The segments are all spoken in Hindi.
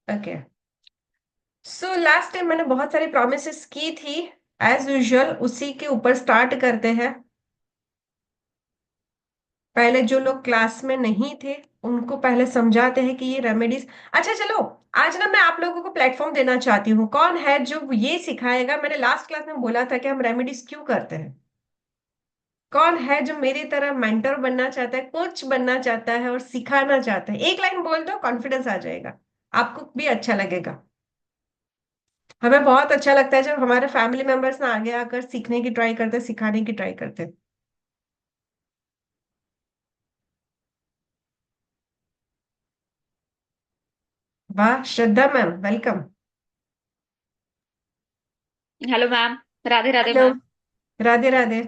ओके। सो लास्ट टाइम मैंने बहुत सारी प्रॉमिसेस की थी। एज यूजुअल उसी के ऊपर स्टार्ट करते हैं। पहले जो लोग क्लास में नहीं थे उनको पहले समझाते हैं कि ये रेमेडीज। अच्छा चलो, आज ना मैं आप लोगों को प्लेटफॉर्म देना चाहती हूँ। कौन है जो ये सिखाएगा? मैंने लास्ट क्लास में बोला था कि हम रेमेडीज क्यों करते हैं। कौन है जो मेरी तरह मेंटर बनना चाहता है, कोच बनना चाहता है और सिखाना चाहता है? एक लाइन बोल दो, कॉन्फिडेंस आ जाएगा। आपको भी अच्छा लगेगा। हमें बहुत अच्छा लगता है जब हमारे फैमिली मेंबर्स ना आगे आकर सीखने की ट्राई करते, सिखाने की ट्राई करते। वाह, Shraddha ma'am, welcome. Hello ma'am. Radhe Radhe hello. Ma'am. Radhe Radhe.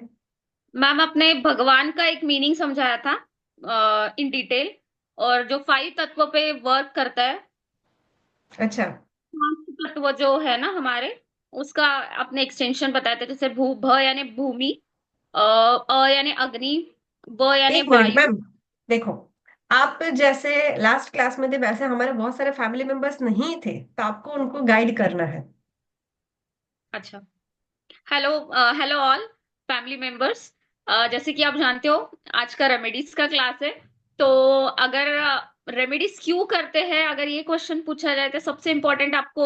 Ma'am आपने भगवान का एक मीनिंग समझाया था इन डिटेल, और जो 5 तत्व पे वर्क करता है। अच्छा। 5 तत्व जो है ना हमारे, उसका आपने एक्सटेंशन बताया था, जैसे भू भ यानी भूमि, यानी अग्नि, व यानी एक मिनट वायु। मैम, देखो, आप जैसे लास्ट क्लास में थे वैसे हमारे बहुत सारे फैमिली मेंबर्स नहीं थे, तो आपको उनको गाइड करना है। अच्छा। Hello. Hello all family members. जैसे कि आप जानते हो, आज का रेमेडीज का क्लास है। तो अगर रेमेडीज क्यों करते हैं, अगर ये क्वेश्चन पूछा जाए तो सबसे इम्पोर्टेंट आपको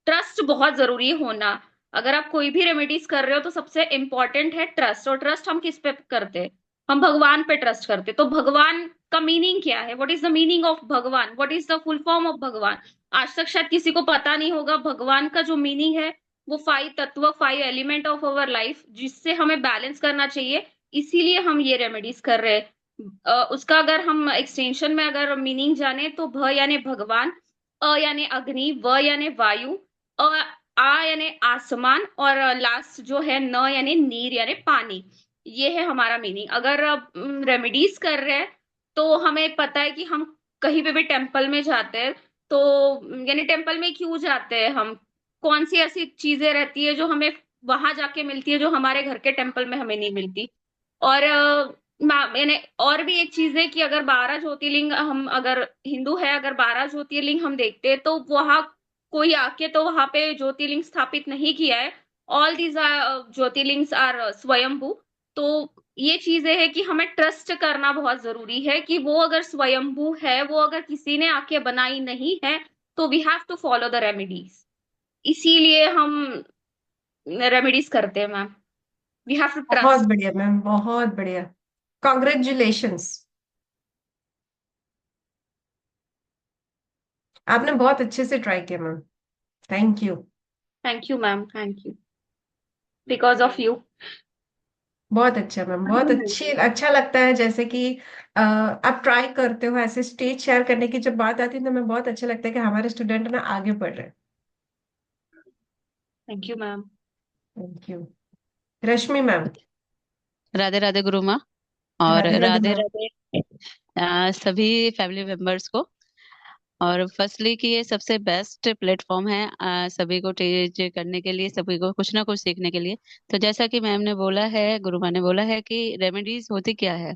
ट्रस्ट बहुत जरूरी है होना। अगर आप कोई भी रेमेडीज कर रहे हो तो सबसे इम्पोर्टेंट है ट्रस्ट। और ट्रस्ट हम किस पे करते हैं? हम भगवान पे ट्रस्ट करते हैं। तो भगवान का मीनिंग क्या है? What is the meaning of Bhagwan? What is the full form of Bhagwan? आज तक शायद किसी को पता नहीं होगा। भगवान का जो मीनिंग है, वो 5 तत्व, 5 एलिमेंट ऑफ अवर लाइफ, जिससे हमें बैलेंस करना चाहिए। इसीलिए हम ये रेमेडीज कर रहे हैं। उसका अगर हम एक्सटेंशन में अगर मीनिंग जाने तो भ यानी भगवान, यानी अग्नि, व यानी वायु, अ यानी आसमान, और लास्ट जो है न यानी नीर यानी पानी। ये है हमारा मीनिंग। अगर रेमेडीज कर रहे हैं तो हमें पता है कि हम कहीं पे भी टेम्पल में जाते हैं, तो यानी टेम्पल में क्यों जाते हैं हम? कौन सी ऐसी चीजें रहती है जो हमें वहां जाके मिलती है, जो हमारे घर के टेम्पल में हमें नहीं मिलती? और मैंने और भी एक चीज है कि अगर 12 ज्योतिर्लिंग, हम अगर हिंदू है, अगर 12 ज्योतिर्लिंग हम देखते हैं तो वहां कोई आके तो वहां पे ज्योतिर्लिंग स्थापित नहीं किया है। ऑल दीज ज्योतिर्लिंग्स आर स्वयंभू। तो ये चीजें है कि हमें ट्रस्ट करना बहुत जरूरी है कि वो अगर स्वयंभू है, वो अगर किसी ने आके बनाई नहीं है, तो we have to follow the remedies. इसीलिए हम रेमेडीज करते हैं मैम। वी हैव टू बहुत ट्रस्ट। बढ़िया मैम, बहुत बढ़िया। कॉन्ग्रेचुलेशंस। आपने बहुत अच्छे से ट्राई किया ma'am. Thank you. Thank you ma'am, thank you. Because of you. बहुत अच्छा मैम, बहुत अच्छी, अच्छा लगता है जैसे कि आप ट्राई करते हो। ऐसे स्टेज शेयर करने की जब बात आती है तो हमें बहुत अच्छा लगता है कि हमारे स्टूडेंट ना आगे बढ़ रहे हैं। Thank you ma'am. Thank you. Rashmi ma'am. Radhe Radhe गुरु माँ। और राधे राधे राधे मैम। राधे सभी फैमिली मेंबर्स को। और फर्स्टली कि ये सबसे बेस्ट प्लेटफॉर्म है सभी को टीच करने के लिए, सभी को कुछ ना कुछ सीखने के लिए। तो जैसा कि मैम ने बोला है, गुरु माँ ने बोला है कि रेमेडीज होती क्या है,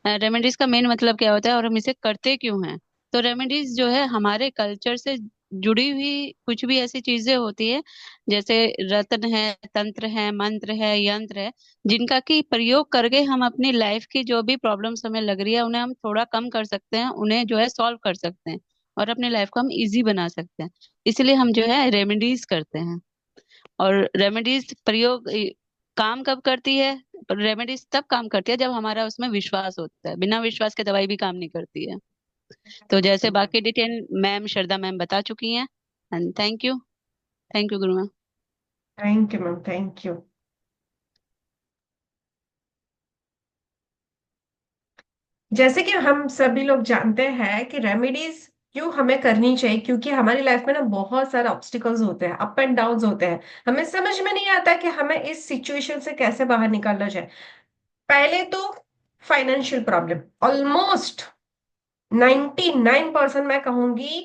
रेमेडीज का मेन मतलब क्या होता है और हम इसे करते क्यों हैं। तो रेमेडीज जो है हमारे कल्चर से जुड़ी हुई कुछ भी ऐसी चीजें होती है, जैसे रत्न है, तंत्र है, मंत्र है, यंत्र है, जिनका की प्रयोग करके हम अपनी लाइफ की जो भी प्रॉब्लम्स हमें लग रही है उन्हें हम थोड़ा कम कर सकते हैं, उन्हें जो है सॉल्व कर सकते हैं और अपनी लाइफ को हम इजी बना सकते हैं। इसलिए हम जो है रेमेडीज करते हैं। और रेमेडीज प्रयोग काम कब करती है? रेमेडीज तब काम करती है जब हमारा उसमें विश्वास होता है। बिना विश्वास के दवाई भी काम नहीं करती है। तो जैसे बाकी डिटेल मैम श्रद्धा मैम बता चुकी हैं। And thank you. Thank you guru ma'am. Thank you ma'am, thank you. जैसे कि हम सभी लोग जानते हैं कि रेमेडीज क्यों हमें करनी चाहिए, क्योंकि हमारी लाइफ में ना बहुत सारे ऑब्स्टिकल्स होते हैं, अप एंड डाउन होते हैं। हमें समझ में नहीं आता कि हमें इस सिचुएशन से कैसे बाहर निकालना जाए। पहले तो फाइनेंशियल प्रॉब्लम, ऑलमोस्ट 99% मैं कहूंगी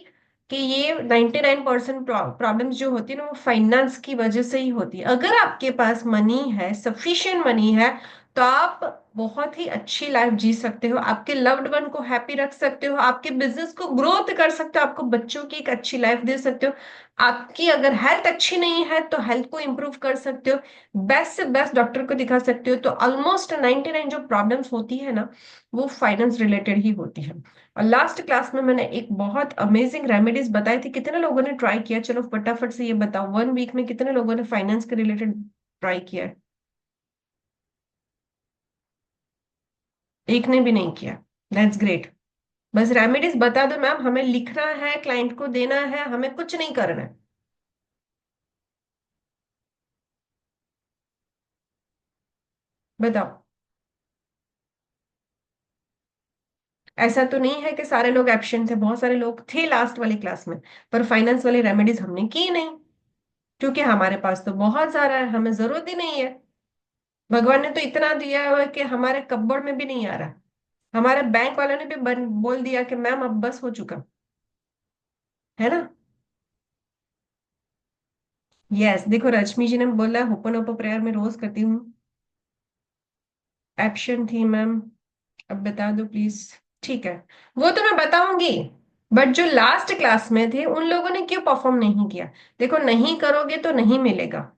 कि ये 99% प्रॉब्लम्स जो होती है ना वो फाइनेंस की वजह से ही होती है। अगर आपके पास मनी है, सफिशिएंट मनी है, तो आप बहुत ही अच्छी लाइफ जी सकते हो, आपके लव्ड वन को हैप्पी रख सकते हो, आपके बिजनेस को ग्रोथ कर सकते हो, आपको बच्चों की एक अच्छी लाइफ दे सकते हो। आपकी अगर हेल्थ अच्छी नहीं है तो हेल्थ को इंप्रूव कर सकते हो, बेस्ट से बेस्ट डॉक्टर को दिखा सकते हो। तो ऑलमोस्ट 99 जो प्रॉब्लम्स होती है ना, वो फाइनेंस रिलेटेड ही होती है। और लास्ट क्लास में मैंने एक बहुत अमेजिंग रेमेडीज बताई थी, कितने लोगों ने ट्राई किया? चलो फटाफट से ये बताओ, 1 वीक में कितने लोगों ने फाइनेंस के रिलेटेड ट्राई किया है? एक ने भी नहीं किया। That's great. बस रेमेडीज बता दो मैम, हमें लिखना है, क्लाइंट को देना है, हमें कुछ नहीं करना है। बताओ। ऐसा तो नहीं है कि सारे लोग एब्सेंट थे, बहुत सारे लोग थे लास्ट वाली क्लास में, पर फाइनेंस वाली रेमेडीज हमने की नहीं, क्योंकि हमारे पास तो बहुत सारा है, हमें जरूरत ही नहीं है। भगवान ने तो इतना दिया हुआ है कि हमारे कब्बड़ में भी नहीं आ रहा। हमारे बैंक वालों ने भी बोल दिया कि मैम अब बस हो चुका, है ना। यस, देखो रश्मि जी ने बोला होपन प्रेयर में रोज करती हूँ। एब्सेंट थी मैम, अब बता दो प्लीज। ठीक है, वो तो मैं बताऊंगी, बट जो लास्ट क्लास में थे उन लोगों ने क्यों परफॉर्म नहीं किया? देखो, नहीं करोगे तो नहीं मिलेगा।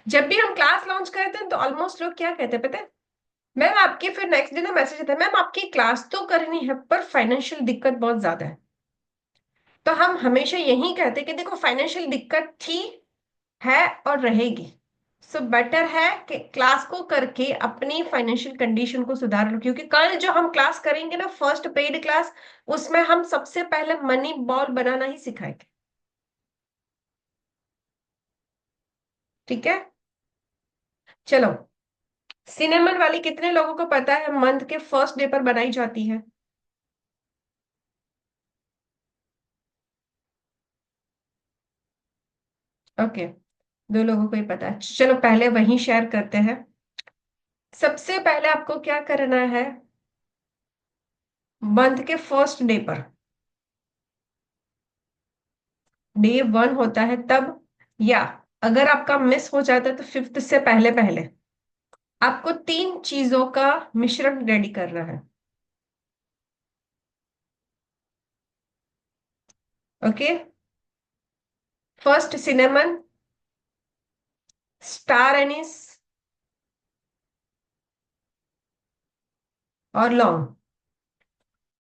जब भी हम क्लास लॉन्च करते हैं तो ऑलमोस्ट लोग क्या कहते हैं पता है? मैम आपकी, फिर नेक्स्ट डे ना मैसेज आता है, मैम आपकी क्लास तो करनी है पर फाइनेंशियल दिक्कत बहुत ज्यादा है। तो हम हमेशा यही कहते हैं कि देखो फाइनेंशियल दिक्कत थी, है और रहेगी। सो बेटर है कि क्लास को करके अपनी फाइनेंशियल कंडीशन को सुधार लो, क्योंकि कल जो हम क्लास करेंगे ना, फर्स्ट पेड क्लास, उसमें हम सबसे पहले मनी बॉल बनाना ही सिखाएंगे। ठीक है, चलो। सिनेमन वाली कितने लोगों को पता है मंथ के फर्स्ट डे पर बनाई जाती है? ओके, 2 लोगों को ही पता है। चलो पहले वही शेयर करते हैं। सबसे पहले आपको क्या करना है, मंथ के फर्स्ट डे पर, डे 1 होता है तब, या अगर आपका मिस हो जाता है तो फिफ्थ से पहले पहले आपको 3 चीजों का मिश्रण रेडी करना है। ओके, फर्स्ट सिनेमन, स्टार एनिस और लौंग।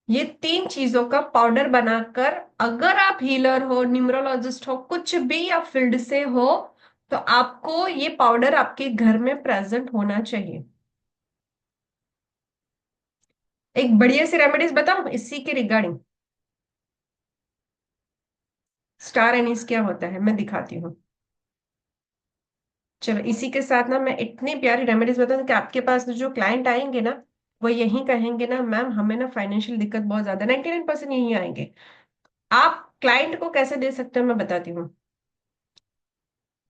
ये 3 चीजों का पाउडर बनाकर, अगर आप हीलर हो, न्यूमरोलॉजिस्ट हो, कुछ भी आप फील्ड से हो, तो आपको ये पाउडर आपके घर में प्रेजेंट होना चाहिए। एक बढ़िया सी रेमेडीज बताऊं इसी के रिगार्डिंग। स्टार एनीस क्या होता है मैं दिखाती हूँ। चलो इसी के साथ ना मैं इतनी प्यारी रेमेडीज बताऊं कि आपके पास जो क्लाइंट आएंगे ना, वो यही कहेंगे ना, मैम हमें ना फाइनेंशियल दिक्कत बहुत ज्यादा, 99% यही आएंगे। आप क्लाइंट को कैसे दे सकते हो मैं बताती हूँ।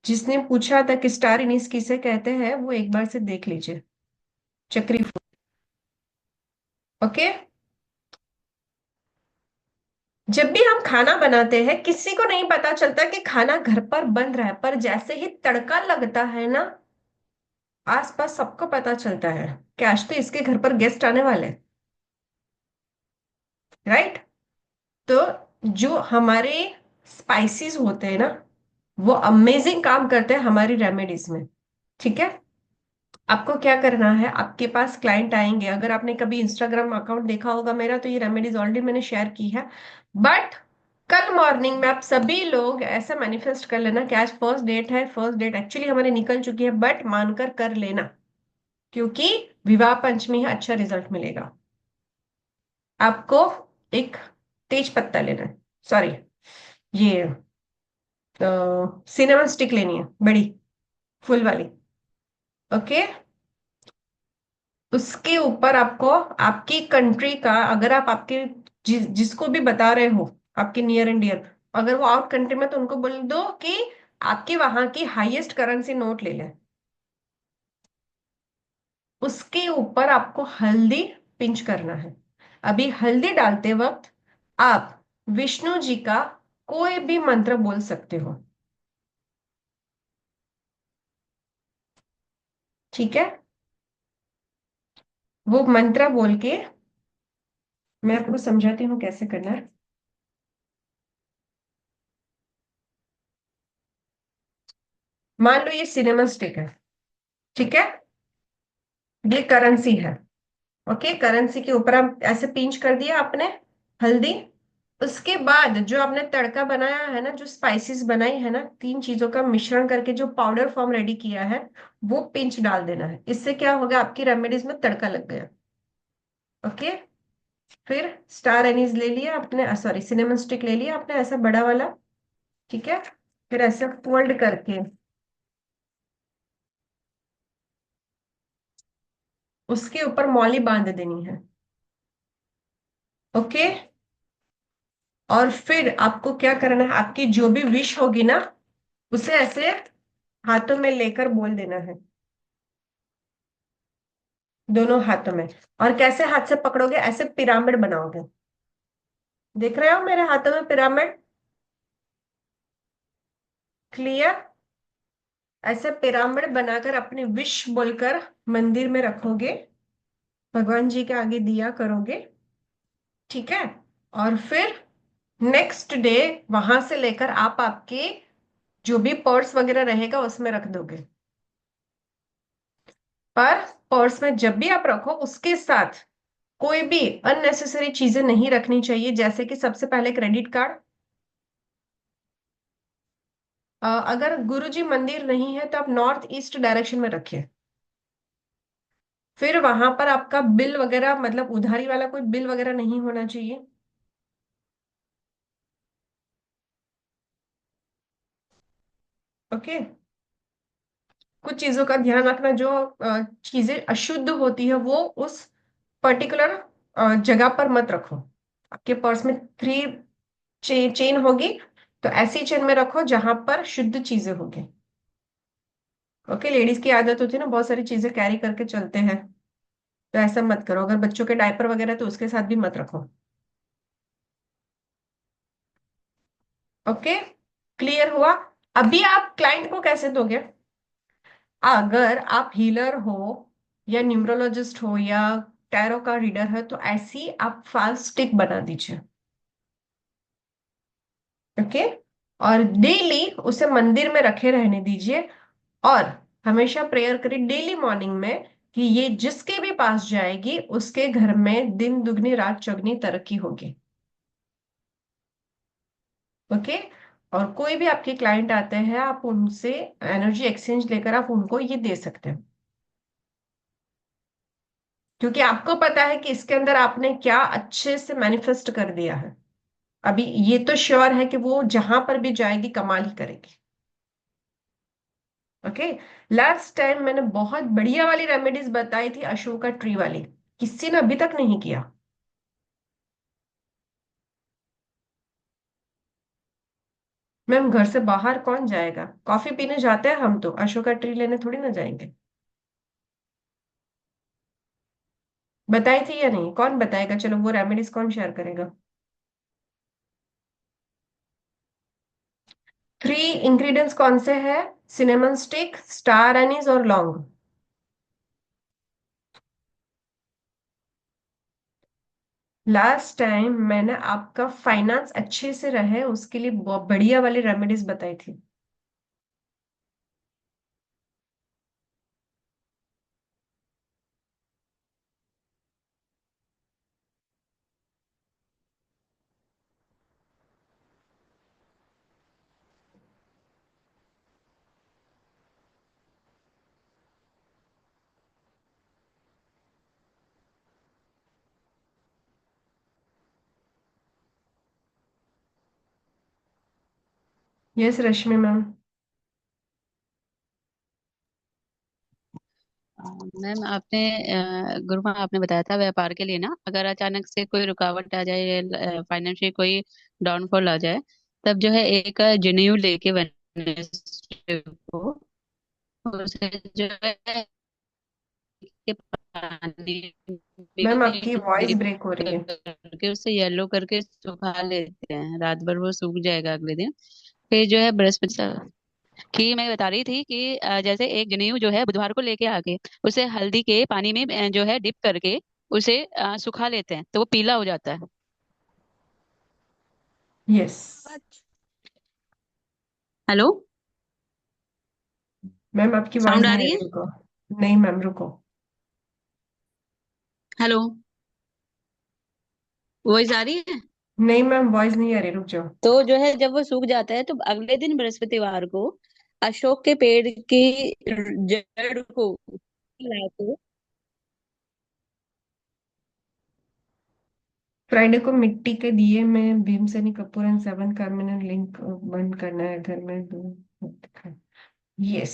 जिसने पूछा था कि स्टार एनीस किसे कहते हैं, वो एक बार से देख लीजिए, चक्री फूल। ओके, जब भी हम खाना बनाते हैं किसी को नहीं पता चलता कि खाना घर पर बन रहा है, पर जैसे ही तड़का लगता है ना, आसपास सबको पता चलता है कि आज तो इसके घर पर गेस्ट आने वाले हैं। राइट। तो जो हमारे स्पाइसेस होते हैं ना, वो अमेजिंग काम करते हैं हमारी रेमेडीज में। ठीक है, आपको क्या करना है, आपके पास क्लाइंट आएंगे, अगर आपने कभी इंस्टाग्राम अकाउंट देखा होगा मेरा, तो ये रेमेडीज ऑलरेडी मैंने शेयर की है। बट कल मॉर्निंग में आप सभी लोग ऐसा मैनिफेस्ट कर लेना कि आज फर्स्ट डेट है, फर्स्ट डेट एक्चुअली हमारी निकल चुकी है, बट मानकर कर लेना, क्योंकि विवाह पंचमी है, अच्छा रिजल्ट मिलेगा। आपको एक तेज पत्ता लेना है, सॉरी, ये सिनेमन स्टिक लेनी है, बड़ी फुल वाली। ओके, उसके ऊपर आपको आपकी कंट्री का, अगर आप आपके जिसको भी बता रहे हो, आपके नियर एंड डियर, अगर वो आउट कंट्री में, तो उनको बोल दो कि आपके वहां की हाईएस्ट करेंसी नोट ले लें। उसके ऊपर आपको हल्दी पिंच करना है। अभी हल्दी डालते वक्त आप विष्णु जी का कोई भी मंत्र बोल सकते हो। ठीक है, वो मंत्र बोल के मैं आपको समझाती हूँ कैसे करना है। मान लो ये सिनेमा स्टिक है, ठीक है, ये करेंसी है। ओके, करेंसी के ऊपर हम ऐसे पिंच कर दिया आपने हल्दी। उसके बाद जो आपने तड़का बनाया है ना, जो स्पाइसेस बनाई है ना, तीन चीजों का मिश्रण करके जो पाउडर फॉर्म रेडी किया है, वो पिंच डाल देना है। इससे क्या होगा, आपकी रेमेडीज में तड़का लग गया। ओके। फिर स्टार एनीज ले लिया आपने, सॉरी सिनेमन स्टिक ले लिया आपने ऐसा बड़ा वाला, ठीक है। फिर ऐसे फोल्ड करके उसके ऊपर मौली बांध देनी है। ओके। और फिर आपको क्या करना है, आपकी जो भी विश होगी ना, उसे ऐसे हाथों में लेकर बोल देना है, दोनों हाथों में। और कैसे हाथ से पकड़ोगे, ऐसे पिरामिड बनाओगे। देख रहे हो मेरे हाथों में पिरामिड? क्लियर? ऐसे पिरामिड बनाकर अपनी विश बोलकर मंदिर में रखोगे, भगवान जी के आगे दिया करोगे, ठीक है। और फिर नेक्स्ट डे वहां से लेकर आप आपके जो भी पर्स वगैरह रहेगा उसमें रख दोगे। पर पर्स में जब भी आप रखो, उसके साथ कोई भी अननेसेसरी चीजें नहीं रखनी चाहिए, जैसे कि सबसे पहले क्रेडिट कार्ड। अगर गुरुजी मंदिर नहीं है तो आप नॉर्थ ईस्ट डायरेक्शन में रखिए। फिर वहां पर आपका बिल वगैरह, मतलब उधारी वाला कोई बिल वगैरह नहीं होना चाहिए। ओके। कुछ चीजों का ध्यान रखना, जो चीजें अशुद्ध होती है वो उस पर्टिकुलर जगह पर मत रखो। आपके पर्स में थ्री चेन होगी, तो ऐसी चेन में रखो जहां पर शुद्ध चीजें होगी। ओके, लेडीज की आदत होती है ना, बहुत सारी चीजें कैरी करके चलते हैं, तो ऐसा मत करो। अगर बच्चों के डायपर वगैरह तो उसके साथ भी मत रखो। ओके, क्लियर हुआ? अभी आप क्लाइंट को कैसे दोगे? अगर आप हीलर हो या न्यूमरोलॉजिस्ट हो या टैरो का रीडर है, तो ऐसी आप फास्ट स्टिक बना दीजिए। ओके। और डेली उसे मंदिर में रखे रहने दीजिए। और हमेशा प्रेयर करिए डेली मॉर्निंग में कि ये जिसके भी पास जाएगी उसके घर में दिन दुगनी रात चौगनी तरक्की होगी। ओके। और कोई भी आपके क्लाइंट आते हैं, आप उनसे एनर्जी एक्सचेंज लेकर आप उनको ये दे सकते हैं, क्योंकि आपको पता है कि इसके अंदर आपने क्या अच्छे से मैनिफेस्ट कर दिया है। अभी ये तो श्योर है कि वो जहां पर भी जाएगी कमाल ही करेगी। ओके। लास्ट टाइम मैंने बहुत बढ़िया वाली रेमेडीज बताई थी, अशोका ट्री वाली, किसी ने अभी तक नहीं किया। मैम घर से बाहर कौन जाएगा, कॉफी पीने जाते हैं हम, तो अशोका ट्री लेने थोड़ी ना जाएंगे। बताई थी या नहीं, कौन बताएगा? चलो वो रेमेडीज कौन शेयर करेगा? थ्री इंग्रेडिएंट्स कौन से हैं? सिनेमन स्टिक, स्टार एनीज और लौंग। लास्ट टाइम मैंने आपका फाइनेंस अच्छे से रहे उसके लिए बहुत बढ़िया वाली रेमेडीज बताई थी। यस रश्मि मैम। मैम आपने गुरुमा आपने बताया था व्यापार के लिए ना, अगर अचानक से कोई रुकावट आ जाए, फाइनेंशियल कोई डाउनफॉल आ जाए, तब जो है एक जनेऊ लेके वेडनेसडे को उसे जो है के पानी मैम में आपकी वॉइस dip ब्रेक हो रही है। करके उसे येलो करके सुखा लेते हैं, रात भर वो सूख जाएगा, अगले दिन फिर जो है बृहस्पति कि मैं बता रही थी कि जैसे एक जनेऊ जो है बुधवार को लेके आके उसे हल्दी के पानी में जो है डिप करके उसे सुखा लेते हैं तो वो पीला हो जाता है। यस। हेलो। मैम आपकी वॉइस साउंड आ नहीं आ रही है? रही, रुको। नहीं मैम, रुको। हेलो। वॉइस आ रही है? नहीं मैम, वॉइस नहीं आ रही, रुक जाओ। तो जो है जब वो सूख जाता है तो अगले दिन बृहस्पतिवार को अशोक के पेड़ की जड़ को लाके। फ्राइडे को मिट्टी के दिए में भीमसेनी कपूर एंड 7 कार्मिनल लिंक बंद करना है घर में दो। यस,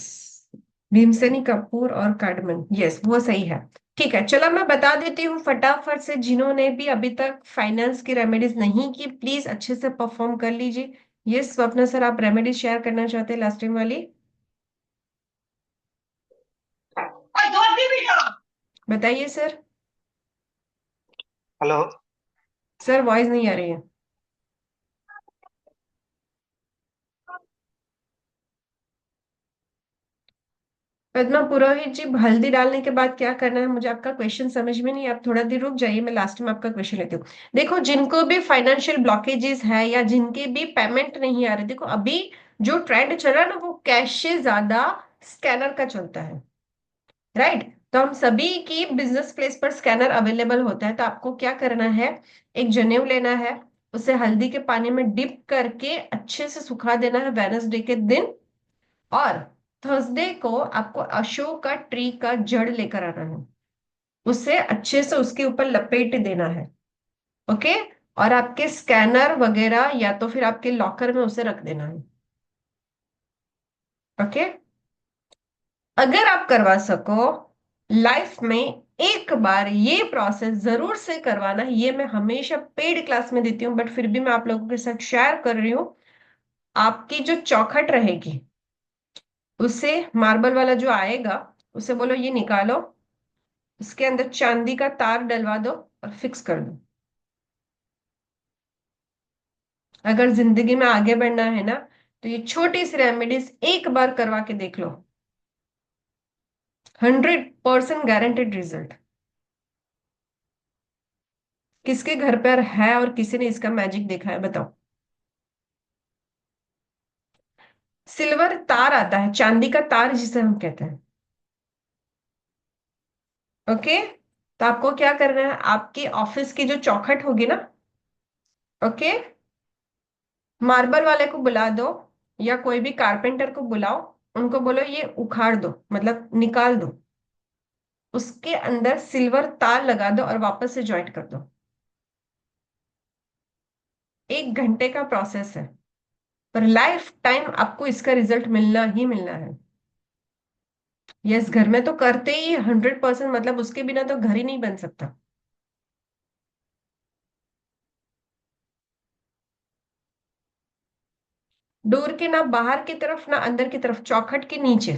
भीमसेनी कपूर और कार्डमन, यस वो सही है। ठीक है, चलो मैं बता देती हूँ फटाफट से, जिन्होंने भी अभी तक फाइनेंस की रेमेडीज नहीं की प्लीज अच्छे से परफॉर्म कर लीजिए। यस स्वप्ना सर, आप रेमेडीज शेयर करना चाहते हैं लास्ट टाइम वाली? बताइए सर। हेलो। सर वॉइस नहीं आ रही है। पद्मा पुरोहित जी, हल्दी डालने के बाद क्या करना है? मुझे आपका क्वेश्चन समझ में नहीं, आप थोड़ा देर रुक जाइए, मैं लास्ट में आपका क्वेश्चन लेती हूँ। देखो, जिनको भी फाइनेंशियल ब्लॉकेजेस है या जिनके भी पेमेंट नहीं आ रहे, देखो अभी जो ट्रेंड चल रहा है ना, वो कैश से ज्यादा स्कैनर का चलता है, राइट? तो हम सभी की बिजनेस प्लेस पर स्कैनर अवेलेबल होता है, तो आपको क्या करना है, एक जनेऊ लेना है, उसे हल्दी के पानी में डिप करके अच्छे से सुखा देना है वेडनेसडे के दिन, और थर्सडे को आपको अशोक का ट्री का जड़ लेकर आना है, उसे अच्छे से उसके ऊपर लपेट देना है। ओके? और आपके स्कैनर वगैरह या तो फिर आपके लॉकर में उसे रख देना है। ओके? अगर आप करवा सको लाइफ में एक बार ये प्रोसेस जरूर से करवाना है, ये मैं हमेशा पेड क्लास में देती हूँ बट फिर भी मैं आप लोगों के साथ शेयर कर रही हूँ। आपकी जो चौखट रहेगी, उसे मार्बल वाला जो आएगा, उसे बोलो ये निकालो, इसके अंदर चांदी का तार डलवा दो और फिक्स कर दो। अगर जिंदगी में आगे बढ़ना है ना, तो ये छोटी सी रेमेडीज एक बार करवा के देख लो, 100% गारंटेड रिजल्ट। किसके घर पर है और किसी ने इसका मैजिक देखा है, बताओ? सिल्वर तार आता है, चांदी का तार जिसे हम कहते हैं। ओके? तो आपको क्या करना है, आपके ऑफिस की जो चौखट होगी ना, ओके, मार्बल वाले को बुला दो या कोई भी कारपेंटर को बुलाओ, उनको बोलो ये उखाड़ दो, मतलब निकाल दो, उसके अंदर सिल्वर तार लगा दो और वापस से ज्वाइंट कर दो। 1 घंटे का प्रोसेस है, पर लाइफ टाइम आपको इसका रिजल्ट मिलना ही मिलना है। यस, घर में तो करते ही 100%, मतलब उसके बिना तो घर ही नहीं बन सकता। डोर के ना बाहर की तरफ ना अंदर की तरफ, चौखट के नीचे।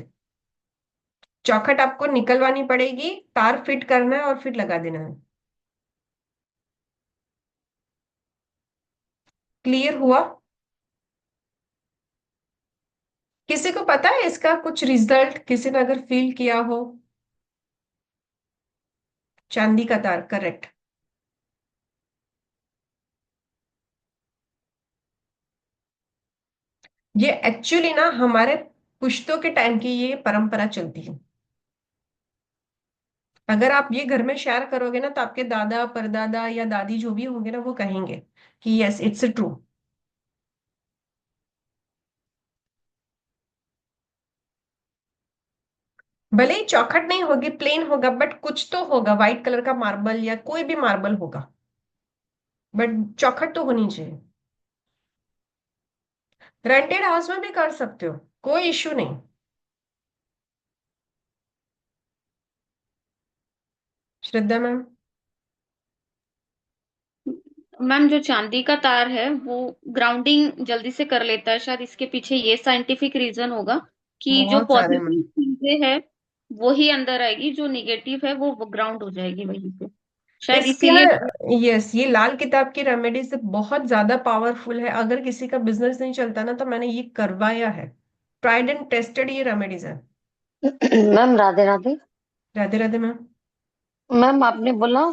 चौखट आपको निकलवानी पड़ेगी, तार फिट करना है और फिर लगा देना है। क्लियर हुआ? किसी को पता है इसका कुछ रिजल्ट, किसी ने अगर फील किया हो? चांदी का तार, करेक्ट। ये एक्चुअली ना हमारे पुश्तों के टाइम की ये परंपरा चलती है। अगर आप ये घर में शेयर करोगे ना, तो आपके दादा परदादा या दादी जो भी होंगे ना, वो कहेंगे कि यस इट्स ट्रू। भले ही चौखट नहीं होगी, प्लेन होगा, बट कुछ तो होगा, व्हाइट कलर का मार्बल या कोई भी मार्बल होगा, बट चौखट तो होनी चाहिए। रेंटेड हाउस में भी कर सकते हो, कोई इश्यू नहीं। श्रद्धा मैम? मैम जो चांदी का तार है वो ग्राउंडिंग जल्दी से कर लेता है, शायद इसके पीछे ये साइंटिफिक रीजन होगा कि जो बहुत सारे पॉजिटिव मैम। चीजें है वो ही अंदर आएगी, जो निगेटिव है वो ग्राउंड हो जाएगी वहीं पे, शायद इसका, इसीलिए। यस, ये लाल किताब की रेमेडी से बहुत ज्यादा पावरफुल है। अगर किसी का बिजनेस नहीं चलता ना, तो मैंने ये करवाया है। ट्राइड एंड टेस्टेड ये रेमेडीज है। Ma'am Radhe Radhe. Radhe Radhe ma'am. Ma'am आपने बोला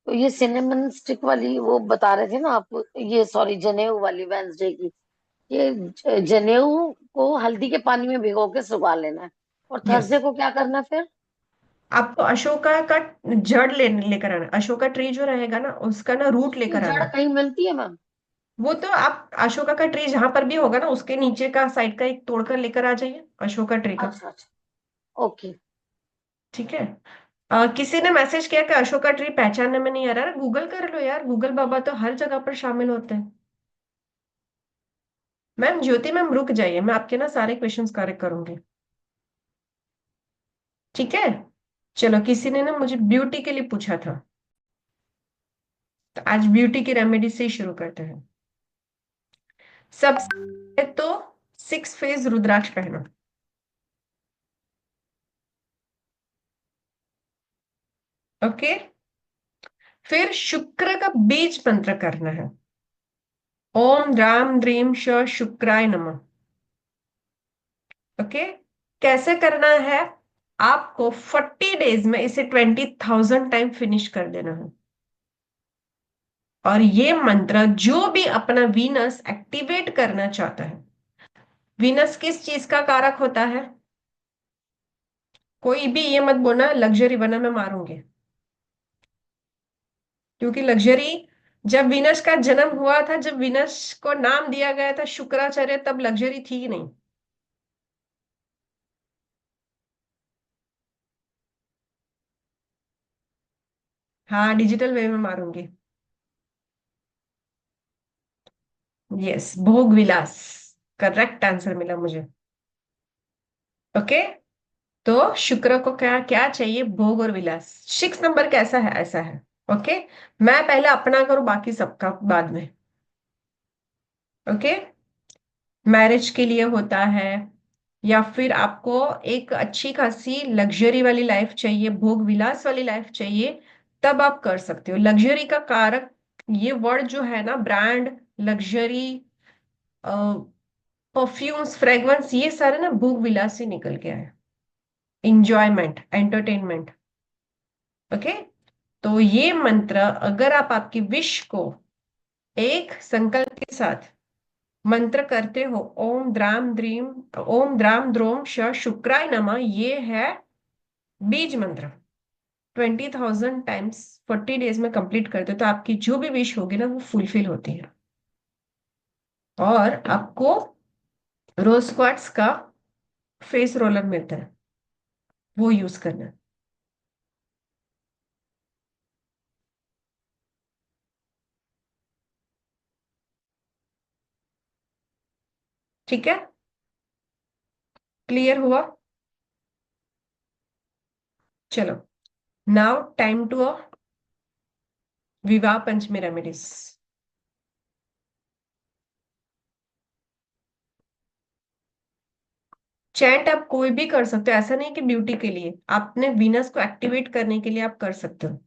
तो ये सिनेमन स्टिक वाली वो बता रहे थे ना आप, ये सॉरी जनेऊ वाली वेंसडे की, ये जनेऊ को हल्दी के पानी में भिगो के सुखा लेना है, और यस, थर्सडे को क्या करना है फिर? आपको अशोका का जड़ लेकर आना है। अशोका ट्री जो रहेगा ना, उसका ना रूट उसकी लेकर आना जड़ है। कहीं मिलती है मैम? वो तो आप अशोका का ट्री जहां पर भी होगा ना, उसके नीचे का साइड का एक तोड़कर लेकर आ जाइए, अशोका ट्री का। अच्छा अच्छा। ओके। ठीक है। किसी ने मैसेज किया कि अशोका ट्री पहचानने में नहीं आ रहा। गूगल कर लो यार, गूगल बाबा तो हर जगह पर शामिल होते हैं। मैम ज्योति मैम रुक जाइए, मैं आपके ना सारे क्वेश्चंस करेक्ट करूंगी। ठीक है। चलो, किसी ने ना मुझे ब्यूटी के लिए पूछा था, तो आज ब्यूटी की रेमेडी से ही शुरू करते हैं। सबसे पहले तो 6 फेज रुद्राक्ष पहनो। ओके। फिर शुक्र का बीज मंत्र करना है। ओम द्राम द्रीम श शुक्राय नमः। ओके। कैसे करना है? आपको 40 डेज में इसे 20,000 टाइम फिनिश कर देना है। और ये मंत्र जो भी अपना वीनस एक्टिवेट करना चाहता है। वीनस किस चीज का कारक होता है? कोई भी ये मत बोलना लग्जरी बना मैं मारूंगी, क्योंकि लग्जरी जब वीनस का जन्म हुआ था, जब वीनस को नाम दिया गया था शुक्राचार्य, तब लग्जरी थी ही नहीं। हाँ, डिजिटल वे में मारूंगी। यस, भोग विलास करेक्ट आंसर मिला मुझे। ओके। तो शुक्र को क्या क्या चाहिए? भोग और विलास। 6 नंबर कैसा है? ऐसा है। ओके। मैं पहले अपना करूं, बाकी सबका बाद में। ओके। मैरिज के लिए होता है, या फिर आपको एक अच्छी खासी लग्जरी वाली लाइफ चाहिए, भोग विलास वाली लाइफ चाहिए, तब आप कर सकते हो। लग्जरी का कारक ये वर्ड जो है ना, ब्रांड, लग्जरी, परफ्यूम्स, फ्रेग्रेंस, ये सारे ना भोग विलास से निकल के आए। Enjoyment, entertainment. ओके। तो ये मंत्र अगर आप आपकी विश को एक संकल्प के साथ मंत्र करते हो, ओम द्राम द्रोम श शुक्राय नमः, ये है बीज मंत्र। 20,000 टाइम्स 40 डेज में कंप्लीट करते हो, तो आपकी जो भी विश होगी ना, वो फुलफिल होती है। और आपको रोज क्वार्ट्स का फेस रोलर मिलता है, वो यूज करना है। ठीक है। क्लियर हुआ? चलो, नाउ टाइम टू अ विवाह पंचमी रेमेडीज। चैंट आप कोई भी कर सकते हो, ऐसा नहीं कि ब्यूटी के लिए, आपने वीनस को एक्टिवेट करने के लिए आप कर सकते हो।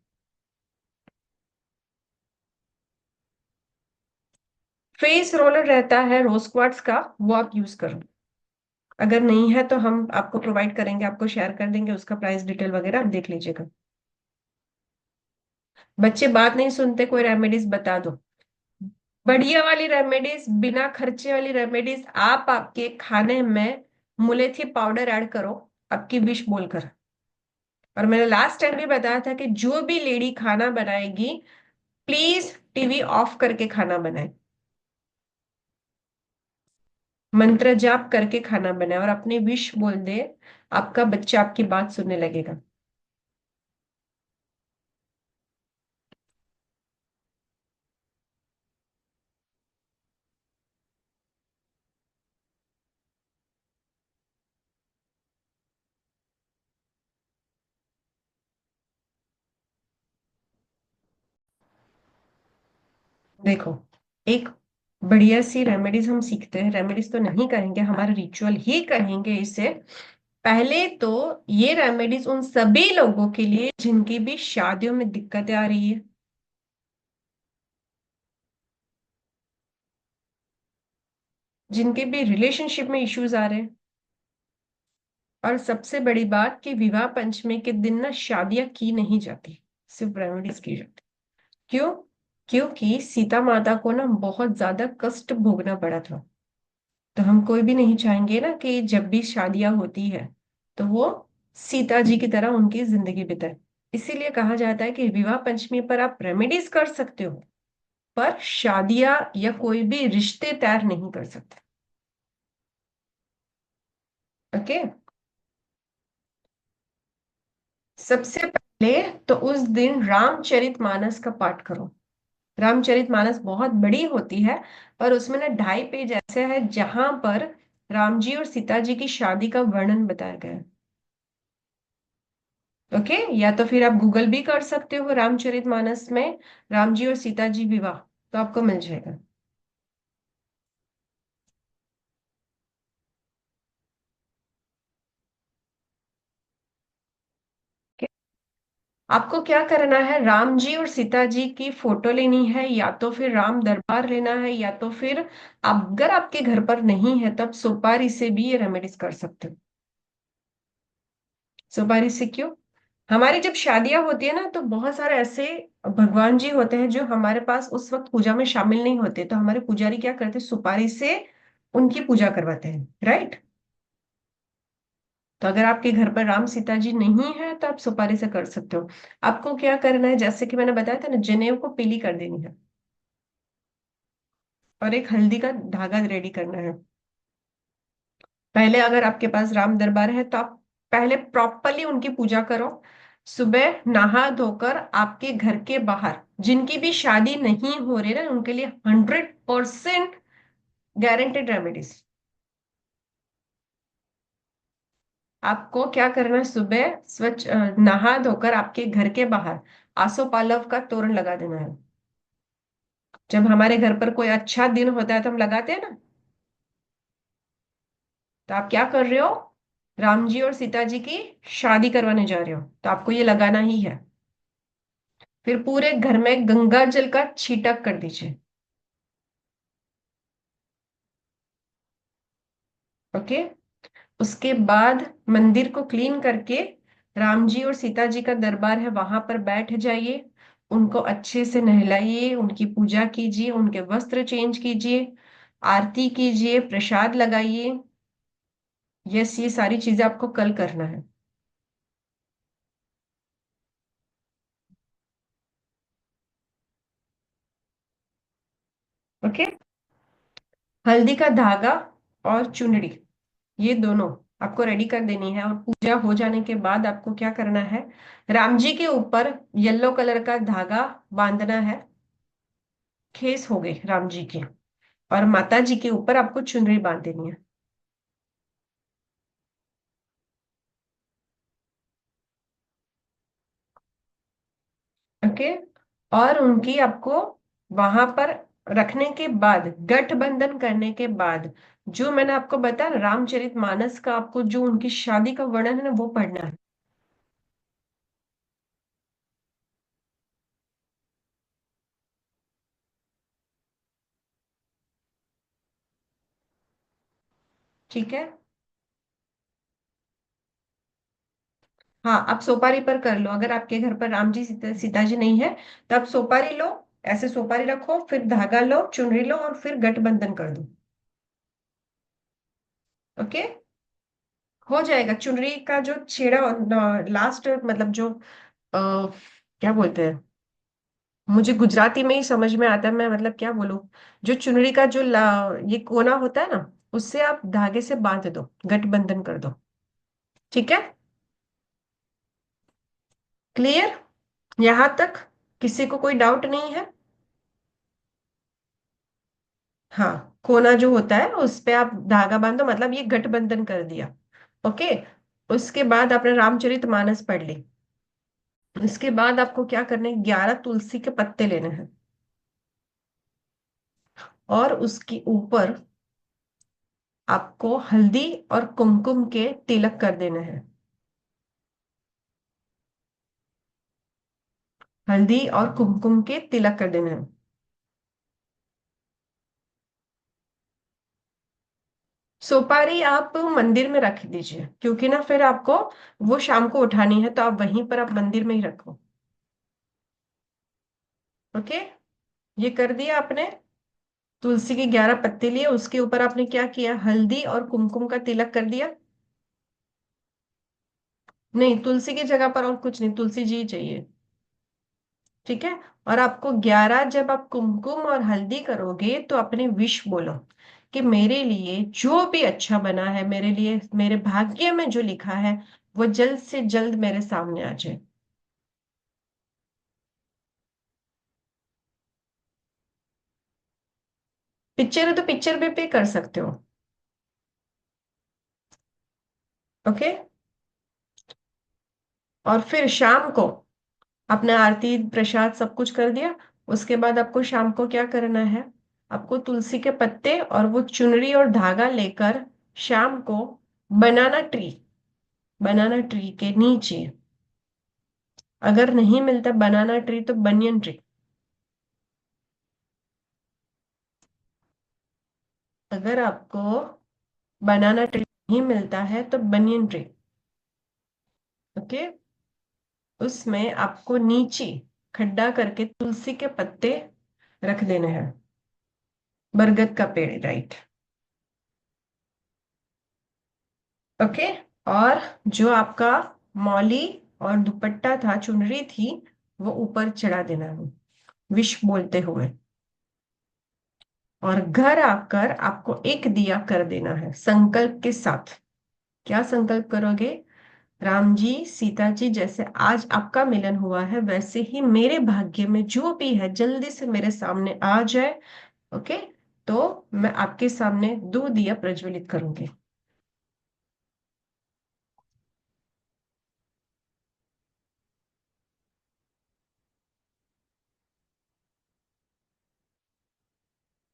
फेस रोलर रहता है रोज क्वार्ट्स का, वो आप यूज करो। अगर नहीं है तो हम आपको प्रोवाइड करेंगे, आपको शेयर कर देंगे, उसका प्राइस डिटेल वगैरह आप देख लीजिएगा। बच्चे बात नहीं सुनते, कोई रेमेडीज बता दो। बढ़िया वाली रेमेडीज, बिना खर्चे वाली रेमेडीज। आप आपके खाने में मुलेठी पाउडर ऐड करो, आपकी विश बोलकर। और मैंने लास्ट टाइम भी बताया था कि जो भी लेडी खाना बनाएगी, प्लीज टीवी ऑफ करके खाना बनाए, मंत्र जाप करके खाना बनाए, और अपनी विश बोल दे। आपका बच्चा आपकी बात सुनने लगेगा। देखो, एक बढ़िया सी रेमेडीज हम सीखते हैं, रेमेडीज तो नहीं कहेंगे, हमारा रिचुअल ही कहेंगे इसे। पहले तो ये रेमेडीज उन सभी लोगों के लिए जिनकी भी शादियों में दिक्कतें आ रही है, जिनके भी रिलेशनशिप में इश्यूज आ रहे हैं, और सबसे बड़ी बात कि विवाह पंचमी के दिन ना शादियां की नहीं जाती, सिर्फ रेमेडीज की जाती। क्यों? क्योंकि सीता माता को ना बहुत ज्यादा कष्ट भोगना पड़ा था। तो हम कोई भी नहीं चाहेंगे ना कि जब भी शादियां होती है तो वो सीता जी की तरह उनकी जिंदगी बिताए। इसीलिए कहा जाता है कि विवाह पंचमी पर आप रेमेडीज कर सकते हो, पर शादियां या कोई भी रिश्ते तैयार नहीं कर सकते। ओके। सबसे पहले तो उस दिन रामचरितमानस का पाठ करो। रामचरितमानस बहुत बड़ी होती है, पर उसमें ना 2.5 पेज ऐसे है जहां पर राम जी और सीता जी की शादी का वर्णन बताया गया है। ओके, या तो फिर आप गूगल भी कर सकते हो रामचरितमानस में राम जी और सीता जी विवाह, तो आपको मिल जाएगा। Okay? आपको क्या करना है, राम जी और सीता जी की फोटो लेनी है, या तो फिर राम दरबार लेना है, या तो फिर अगर आपके घर पर नहीं है तब सुपारी से भी ये रेमेडीज कर सकते हो। सुपारी से क्यों? हमारी जब शादियां होती है ना तो बहुत सारे ऐसे भगवान जी होते हैं जो हमारे पास उस वक्त पूजा में शामिल नहीं होते, तो हमारे पुजारी क्या करते हैं, सुपारी से उनकी पूजा करवाते हैं, राइट। तो अगर आपके घर पर राम सीता जी नहीं है तो आप सुपारी से कर सकते हो। आपको क्या करना है, जैसे कि मैंने बताया था ना, जनेऊ को पीली कर देनी है और एक हल्दी का धागा रेडी करना है। पहले अगर आपके पास राम दरबार है तो आप पहले प्रॉपरली उनकी पूजा करो। सुबह नहा धोकर आपके घर के बाहर, जिनकी भी शादी नहीं हो रही ना उनके लिए 100% गारंटेड रेमेडीज। आपको क्या करना है, सुबह स्वच्छ नहा धोकर आपके घर के बाहर आसोपालव का तोरण लगा देना है। जब हमारे घर पर कोई अच्छा दिन होता है तो हम लगाते हैं ना। तो आप क्या कर रहे हो, राम जी और सीता जी की शादी करवाने जा रहे हो तो आपको ये लगाना ही है। फिर पूरे घर में गंगा जल का छींटक कर दीजिए। ओके। उसके बाद मंदिर को क्लीन करके राम जी और सीता जी का दरबार है वहां पर बैठ जाइए। उनको अच्छे से नहलाइए, उनकी पूजा कीजिए, उनके वस्त्र चेंज कीजिए, आरती कीजिए, प्रसाद लगाइए। यस, ये सारी चीजें आपको कल करना है। ओके। हल्दी का धागा और चुनरी, ये दोनों आपको रेडी कर देनी है। और पूजा हो जाने के बाद आपको क्या करना है, राम जी के ऊपर येलो कलर का धागा बांधना है। खेस हो गए राम जी के। और माता जी के ऊपर आपको चुनरी बांध देनी है। ओके। और उनकी आपको वहां पर रखने के बाद, गठबंधन करने के बाद, जो मैंने आपको बताया रामचरितमानस का, आपको जो उनकी शादी का वर्णन है ना वो पढ़ना है। ठीक है। हाँ, आप सोपारी पर कर लो। अगर आपके घर पर राम जी सीता जी नहीं है तो आप सोपारी लो। ऐसे सोपारी रखो, फिर धागा लो, चुनरी लो और फिर गठबंधन कर दो। ओके। हो जाएगा। चुनरी का जो छेड़ा लास्ट, मतलब जो क्या बोलते हैं, मुझे गुजराती में ही समझ में आता है, मैं मतलब क्या बोलूं, जो चुनरी का जो ये कोना होता है ना, उससे आप धागे से बांध दो, गठबंधन कर दो। ठीक है। क्लियर? यहां तक किसी को कोई डाउट नहीं है? हाँ, कोना जो होता है उस पे आप धागा बांधो, मतलब ये गठबंधन कर दिया। ओके। उसके बाद आपने रामचरितमानस पढ़ ली। इसके बाद आपको क्या करना है, 11 तुलसी के पत्ते लेने हैं और उसके ऊपर आपको हल्दी और कुमकुम के तिलक कर देने हैं। हल्दी और कुमकुम के तिलक कर देने हैं। सुपारी आप मंदिर में रख दीजिए, क्योंकि ना फिर आपको वो शाम को उठानी है, तो आप वहीं पर आप मंदिर में ही रखो। ओके, ये कर दिया आपने। तुलसी के 11 पत्ते लिए, उसके ऊपर आपने क्या किया, हल्दी और कुमकुम का तिलक कर दिया। नहीं, तुलसी की जगह पर और कुछ नहीं, तुलसी जी ही चाहिए। ठीक है। और आपको 11, जब आप कुमकुम और हल्दी करोगे तो अपने विश बोलो कि मेरे लिए जो भी अच्छा बना है, मेरे लिए मेरे भाग्य में जो लिखा है, वो जल्द से जल्द मेरे सामने आ जाए। पिक्चर है तो पिक्चर भी पे कर सकते हो। ओके। और फिर शाम को अपने आरती प्रसाद सब कुछ कर दिया। उसके बाद आपको शाम को क्या करना है, आपको तुलसी के पत्ते और वो चुनरी और धागा लेकर शाम को बनाना ट्री, बनाना ट्री के नीचे, अगर नहीं मिलता बनाना ट्री तो बनियन ट्री, अगर आपको बनाना ट्री नहीं मिलता है तो बनियन ट्री। ओके। उसमें आपको नीचे खड्डा करके तुलसी के पत्ते रख देने हैं, बरगद का पेड़, राइट। ओके। और जो आपका मौली और दुपट्टा था, चुनरी थी, वो ऊपर चढ़ा देना है विश बोलते हुए। और घर आकर आपको एक दिया कर देना है संकल्प के साथ। क्या संकल्प करोगे, राम जी सीता जी जैसे आज आपका मिलन हुआ है, वैसे ही मेरे भाग्य में जो भी है जल्दी से मेरे सामने आ जाए। ओके। तो मैं आपके सामने 2 दिया प्रज्वलित करूंगी।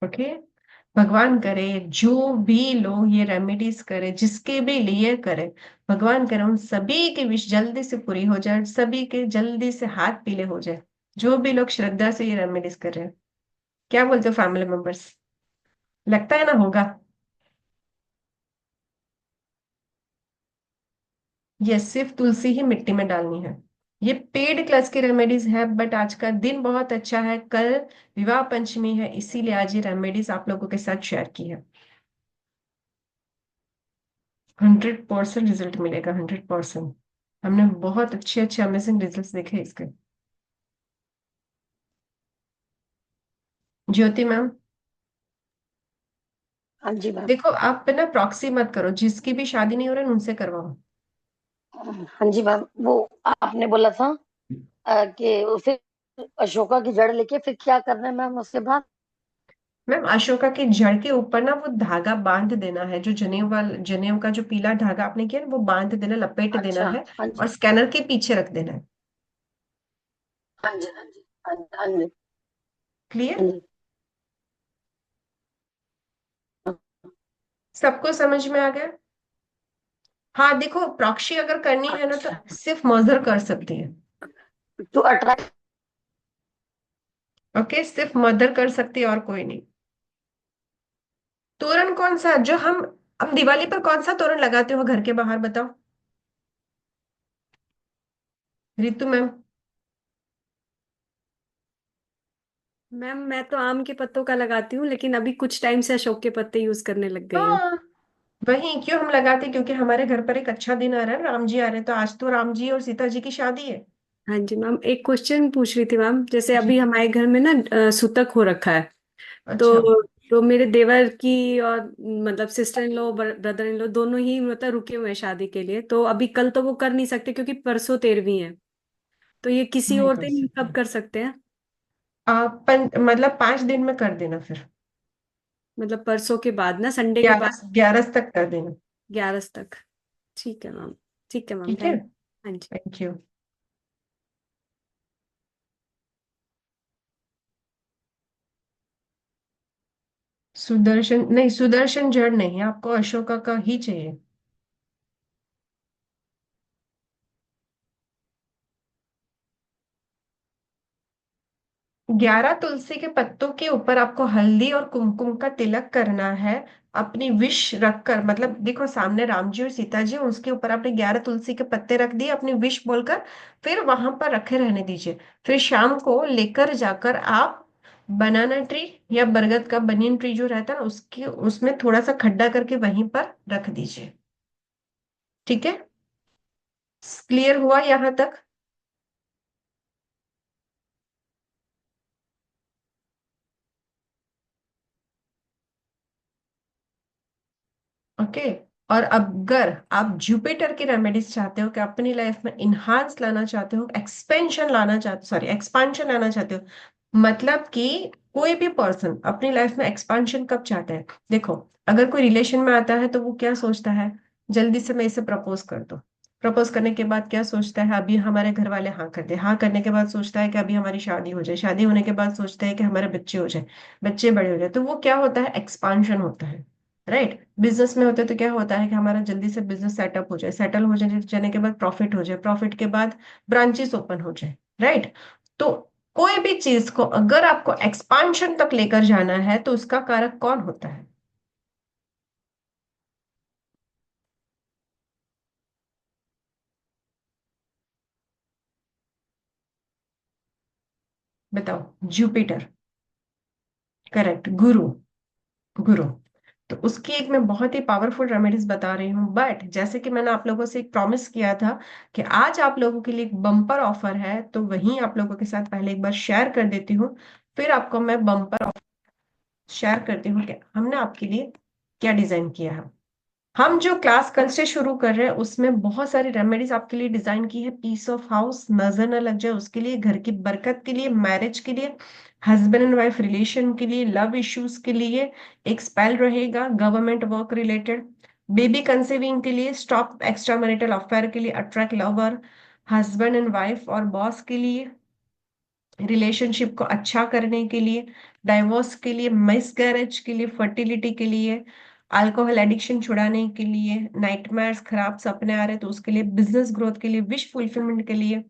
ओके। भगवान करे जो भी लोग ये रेमेडीज करे, जिसके भी लिए करे, भगवान करे उन सभी की विश जल्दी से पूरी हो जाए, सभी के जल्दी से हाथ पीले हो जाए, जो भी लोग श्रद्धा से ये रेमेडीज कर रहे हैं। क्या बोलते हो फैमिली मेंबर्स, लगता है ना होगा? ये सिर्फ तुलसी ही मिट्टी में डालनी है। ये पेड क्लास की रेमेडीज है, बट आज का दिन बहुत अच्छा है, कल विवाह पंचमी है, इसीलिए आज ये रेमेडीज आप लोगों के साथ शेयर की है। 100% रिजल्ट मिलेगा, 100%। हमने बहुत अच्छे अच्छे अमेजिंग रिजल्ट्स देखे इसके। ज्योति मैम, हाँ जी मैम। देखो आप ना प्रॉक्सी मत करो, जिसकी भी शादी नहीं हो रही उनसे करवाओ। हाँ जी मैम, वो आपने बोला था कि फिर अशोका की जड़ लेके फिर क्या करना है मैम उसके बाद? मैम अशोका की जड़ के ऊपर ना वो धागा बांध देना है, जो जनेऊ वाला, जनेऊ का जो पीला धागा आपने किया ना, वो बांध देना, लपेट देना अच्छा। है। हाँ और जी। स्कैनर के पीछे रख देना है। हाँ जी। हाँ जी। हाँ जी। हाँ जी। क्लियर? हाँ जी। सबको समझ में आ गया? हाँ देखो, प्रॉक्सी अगर करनी है ना तो अच्छा। सिर्फ मदर कर सकती है। तो अट्रैक्ट। ओके, सिर्फ मदर कर सकती है और कोई नहीं। तोरण कौन सा, जो हम दिवाली पर कौन सा तोरण लगाते हो घर के बाहर, बताओ। रितु मैम। मैम मैं तो आम के पत्तों का लगाती हूँ, लेकिन अभी कुछ टाइम से अशोक के पत्ते यूज करने लग गई हूँ। हाँ, वही क्यों हम लगाते, क्योंकि हमारे घर पर एक अच्छा दिन आ रहा है, राम जी आ रहे हैं, तो आज तो राम जी और सीता जी की शादी है। हाँ जी मैम, एक क्वेश्चन पूछ रही थी मैम, जैसे जी। अभी हमारे घर में ना सूतक हो रखा है। अच्छा। तो मेरे देवर की और मतलब sister in law brother in law दोनों ही मतलब रुके हुए हैं शादी के लिए, तो अभी कल तो वो कर नहीं सकते क्योंकि परसों 13वीं है। तो ये किसी नहीं और कर दिन सकते। कब कर सकते हैं? मतलब 5 दिन में कर देना फिर। मतलब परसों के बाद ना, संडे के बाद। 11 तक कर देना। 11 तक। ठीक है मैम। ठीक है मैम, ठीक है। थैंक। हाँ जी। Thank you. सुदर्शन नहीं, सुदर्शन जड़ नहीं, आपको अशोका का ही चाहिए। 11 तुलसी के पत्तों के ऊपर आपको हल्दी और कुमकुम का तिलक करना है, अपनी विश रखकर, मतलब देखो सामने राम जी और सीता जी, उसके ऊपर आपने 11 तुलसी के पत्ते रख दिए अपनी विश बोलकर, फिर वहां पर रखे रहने दीजिए। फिर शाम को लेकर जाकर आप बनाना ट्री या बरगद का बनियन ट्री जो रहता है ना, उसके उसमें थोड़ा सा खड्डा करके वहीं पर रख दीजिए। ठीक है, क्लियर हुआ यहाँ तक? ओके। और अगर आप जुपिटर की रेमेडीज चाहते हो कि अपनी लाइफ में इन्हांस लाना चाहते हो, एक्सपेंशन लाना चाहते, सॉरी एक्सपांशन लाना चाहते हो, मतलब कि कोई भी पर्सन अपनी लाइफ में एक्सपांशन कब चाहता है? देखो, अगर कोई रिलेशन में आता है तो वो क्या सोचता है, जल्दी से मैं इसे प्रपोज कर दूं। प्रपोज करने के बाद क्या सोचता है, अभी हमारे घर वाले हाँ कर दे, हाँ करने के बाद सोचता है कि अभी हमारी शादी हो जाए, शादी होने के बाद सोचता है कि हमारे बच्चे हो जाए, बच्चे बड़े हो जाए, तो वो क्या होता है, एक्सपांशन होता है। राइट, बिजनेस में होते तो क्या होता है कि हमारा जल्दी से बिजनेस सेटअप हो जाए, सेटल हो जाने के बाद प्रॉफिट हो जाए, प्रॉफिट के बाद ब्रांचेस ओपन हो जाए। राइट, तो कोई भी चीज को अगर आपको एक्सपांशन तक लेकर जाना है तो उसका कारक कौन होता है? बताओ। जुपिटर। करेक्ट, गुरु। गुरु। तो उसकी एक मैं बहुत ही पावरफुल रेमेडीज बता रही हूँ, बट जैसे कि मैंने आप लोगों से एक प्रॉमिस किया था कि आज आप लोगों के लिए एक बम्पर ऑफर है, तो वहीं आप लोगों के साथ पहले एक बार शेयर कर देती हूँ, फिर आपको मैं बम्पर ऑफर शेयर करती हूँ कि हमने आपके लिए क्या डिजाइन किया है। हम जो क्लास कल से शुरू कर रहे हैं उसमें बहुत सारी रेमेडीज आपके लिए डिजाइन की है, पीस ऑफ हाउस नजर न लग जाए उसके लिए, घर की बरकत के लिए, मैरिज के लिए, हस्बैंड एंड वाइफ रिलेशन के लिए, लव इश्यूज के लिए एक स्पेल रहेगा, government work related, baby conceiving के लिए, स्टॉप एक्स्ट्रा मैरिटल अफेयर के लिए, attract lover, husband and wife और बॉस के लिए, रिलेशनशिप को अच्छा करने के लिए, डाइवोर्स के लिए, मिसकैरेज के लिए, फर्टिलिटी के लिए, अल्कोहल एडिक्शन छुड़ाने के लिए, नाइटमेयर्स खराब सपने आ रहे तो उसके लिए, बिजनेस ग्रोथ के लिए, विश फुलफिलमेंट के लिए,